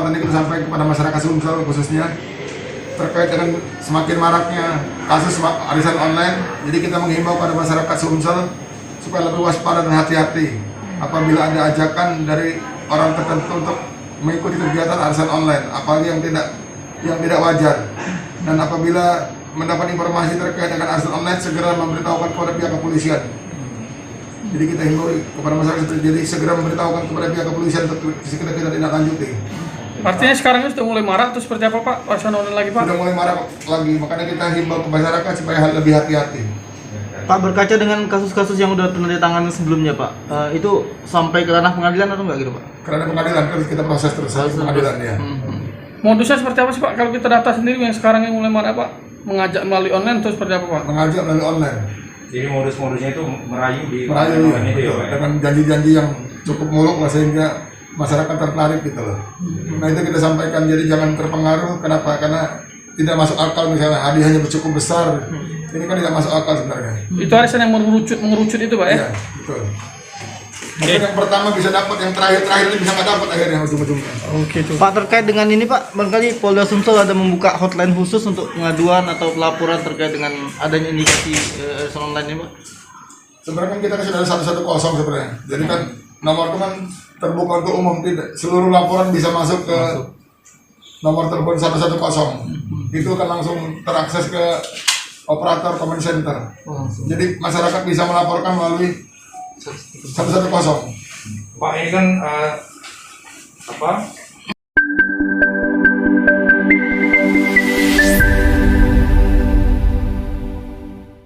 kesempatan ini kita sampaikan kepada masyarakat Sumsel khususnya terkait dengan semakin maraknya kasus arisan online. Jadi kita menghimbau kepada masyarakat Sumsel supaya lebih waspada dan hati-hati apabila ada ajakan dari orang tertentu untuk mengikuti kegiatan arisan online, apalagi yang tidak wajar. Dan apabila mendapat informasi terkait dengan arisan online, segera memberitahukan kepada pihak kepolisian. Jadi kita himbau kepada masyarakat, jadi segera memberitahukan kepada pihak kepolisian untuk kita tidak lanjuti. Artinya sekarang ini sudah mulai marak atau seperti apa Pak? Arisan online lagi Pak? Sudah mulai marak lagi, makanya kita himbau ke masyarakat supaya lebih hati-hati. Pak, berkaca dengan kasus-kasus yang udah pernah ditangani sebelumnya Pak, itu sampai ke ranah pengadilan atau enggak gitu Pak? Karena pengadilan terus kita proses terus pengadilan ya. Modusnya seperti apa sih Pak? Kalau kita data sendiri yang sekarang yang mulai marak Pak, mengajak melalui online atau seperti apa Pak? Mengajak melalui online. Jadi modus-modusnya itu merayu di Merayu online itu ya, Pak? dengan janji-janji yang cukup muluk lah sehingga masyarakat tertarik gitu loh. Nah itu kita sampaikan, jadi jangan terpengaruh. Kenapa? Karena tidak masuk akal, misalnya hadiahnya cukup besar. Ini kan tidak masuk akal sebenarnya. Itu arisan yang mengerucut itu Pak ya? Iya, betul. Mungkin yang pertama bisa dapat, yang terakhir ini bisa nggak dapat akhirnya ujung-ujungnya. Oke tuh. Pak, terkait dengan ini Pak, barangkali Polda Sumsel ada membuka hotline khusus untuk pengaduan atau pelaporan terkait dengan adanya indikasi arisan online ini Pak? Sebenarnya kan kita kan sudah ada 110 sebenarnya. Jadi kan nomor itu kan terbuka untuk umum, tidak seluruh laporan bisa masuk ke nomor telepon 110. Itu kan langsung terakses ke operator command center. Jadi masyarakat bisa melaporkan melalui 110. Pak, ini kan